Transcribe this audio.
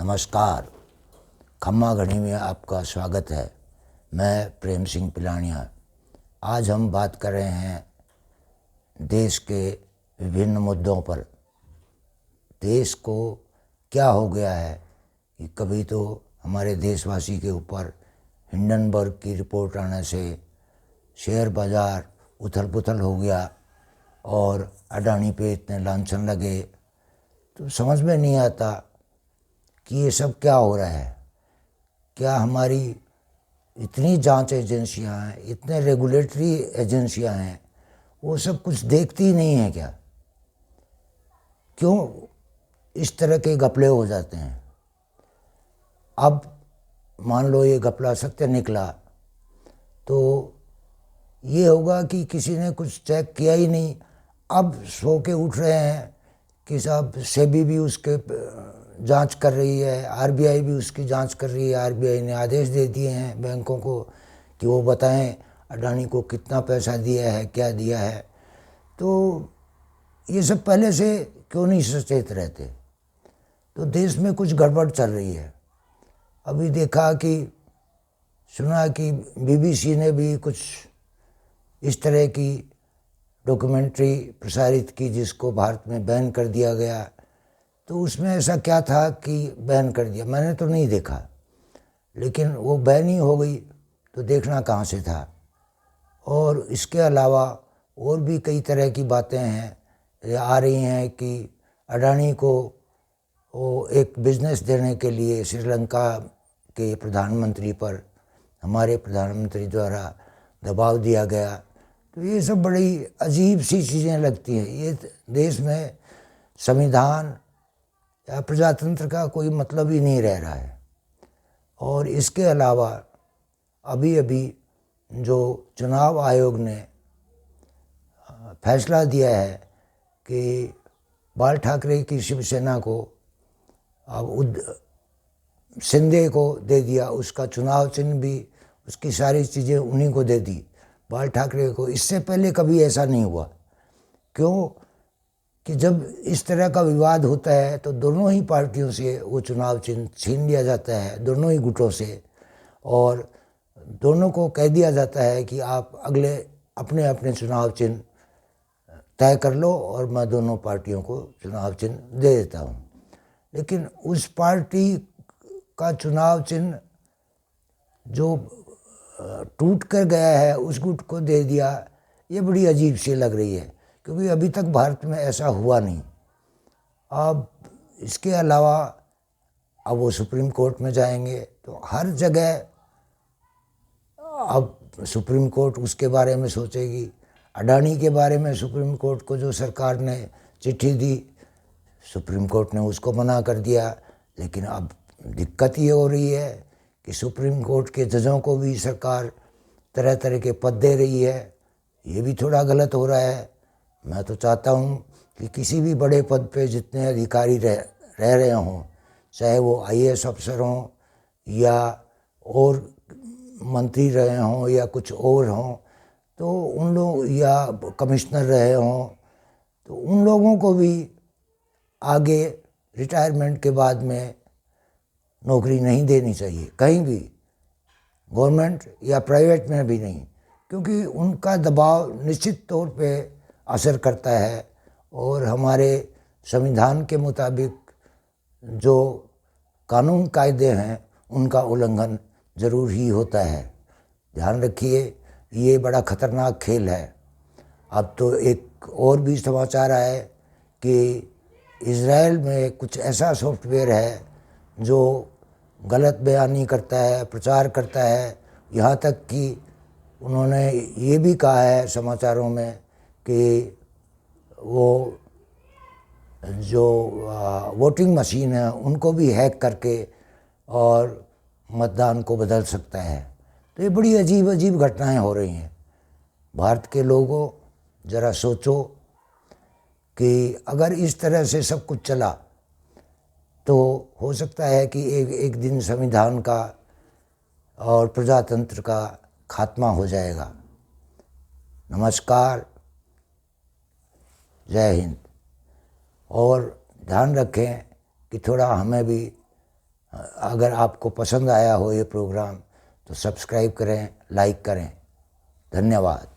नमस्कार। खम्मा घड़ी में आपका स्वागत है। मैं प्रेम सिंह पिलानिया। आज हम बात कर रहे हैं देश के विभिन्न मुद्दों पर। देश को क्या हो गया है कि कभी तो हमारे देशवासी के ऊपर हिंडनबर्ग की रिपोर्ट आने से शेयर बाज़ार उथल पुथल हो गया और अडानी पे इतने लांछन लगे, तो समझ में नहीं आता कि ये सब क्या हो रहा है। क्या हमारी इतनी जांच एजेंसियां हैं, इतने रेगुलेटरी एजेंसियां हैं, वो सब कुछ देखती ही नहीं है क्या? क्यों इस तरह के घपले हो जाते हैं? अब मान लो ये घपला सत्य निकला तो ये होगा कि किसी ने कुछ चेक किया ही नहीं। अब सो के उठ रहे हैं कि साहब सेबी भी उसके जांच कर रही है, आरबीआई भी उसकी जांच कर रही है। आरबीआई ने आदेश दे दिए हैं बैंकों को कि वो बताएं अडानी को कितना पैसा दिया है, क्या दिया है। तो ये सब पहले से क्यों नहीं सचेत रहते? तो देश में कुछ गड़बड़ चल रही है। अभी देखा कि सुना कि बीबीसी ने भी कुछ इस तरह की डॉक्यूमेंट्री प्रसारित की जिसको भारत में बैन कर दिया गया। तो उसमें ऐसा क्या था कि बैन कर दिया? मैंने तो नहीं देखा, लेकिन वो बैन ही हो गई तो देखना कहाँ से था। और इसके अलावा और भी कई तरह की बातें हैं आ रही हैं कि अडानी को वो एक बिज़नेस देने के लिए श्रीलंका के प्रधानमंत्री पर हमारे प्रधानमंत्री द्वारा दबाव दिया गया। तो ये सब बड़ी अजीब सी चीज़ें लगती हैं। ये देश में संविधान या प्रजातंत्र का कोई मतलब ही नहीं रह रहा है। और इसके अलावा अभी अभी जो चुनाव आयोग ने फैसला दिया है कि बाल ठाकरे की शिवसेना को अब शिंदे को दे दिया, उसका चुनाव चिन्ह भी, उसकी सारी चीज़ें उन्हीं को दे दी, बाल ठाकरे को। इससे पहले कभी ऐसा नहीं हुआ। क्यों? कि जब इस तरह का विवाद होता है तो दोनों ही पार्टियों से वो चुनाव चिन्ह छीन लिया जाता है, दोनों ही गुटों से, और दोनों को कह दिया जाता है कि आप अगले अपने अपने चुनाव चिन्ह तय कर लो और मैं दोनों पार्टियों को चुनाव चिन्ह दे देता हूँ। लेकिन उस पार्टी का चुनाव चिन्ह जो टूट कर गया है उस गुट को दे दिया, ये बड़ी अजीब सी लग रही है, क्योंकि अभी तक भारत में ऐसा हुआ नहीं। अब इसके अलावा अब वो सुप्रीम कोर्ट में जाएंगे तो हर जगह अब सुप्रीम कोर्ट उसके बारे में सोचेगी। अडानी के बारे में सुप्रीम कोर्ट को जो सरकार ने चिट्ठी दी, सुप्रीम कोर्ट ने उसको मना कर दिया। लेकिन अब दिक्कत ये हो रही है कि सुप्रीम कोर्ट के जजों को भी सरकार तरह तरह के पद दे रही है। ये भी थोड़ा गलत हो रहा है। मैं तो चाहता हूँ कि किसी भी बड़े पद पे जितने अधिकारी रह रहे हों, चाहे वो आईएएस अफसर हों या और मंत्री रहे हों या कुछ और हों, तो उन लोग या कमिश्नर रहे हों, तो उन लोगों को भी आगे रिटायरमेंट के बाद में नौकरी नहीं देनी चाहिए, कहीं भी, गवर्नमेंट या प्राइवेट में भी नहीं, क्योंकि उनका दबाव निश्चित तौर पे असर करता है और हमारे संविधान के मुताबिक जो कानून कायदे हैं उनका उल्लंघन ज़रूर ही होता है। ध्यान रखिए, ये बड़ा ख़तरनाक खेल है। अब तो एक और भी समाचार आया कि इज़राइल में कुछ ऐसा सॉफ्टवेयर है जो गलत बयानी करता है, प्रचार करता है। यहाँ तक कि उन्होंने ये भी कहा है समाचारों में कि वो जो वोटिंग मशीन है उनको भी हैक करके और मतदान को बदल सकता है। तो ये बड़ी अजीब अजीब घटनाएं हो रही हैं। भारत के लोगों, ज़रा सोचो कि अगर इस तरह से सब कुछ चला तो हो सकता है कि एक दिन संविधान का और प्रजातंत्र का खात्मा हो जाएगा। नमस्कार, जय हिंद। और ध्यान रखें कि थोड़ा हमें भी अगर आपको पसंद आया हो ये प्रोग्राम तो सब्सक्राइब करें, लाइक करें। धन्यवाद।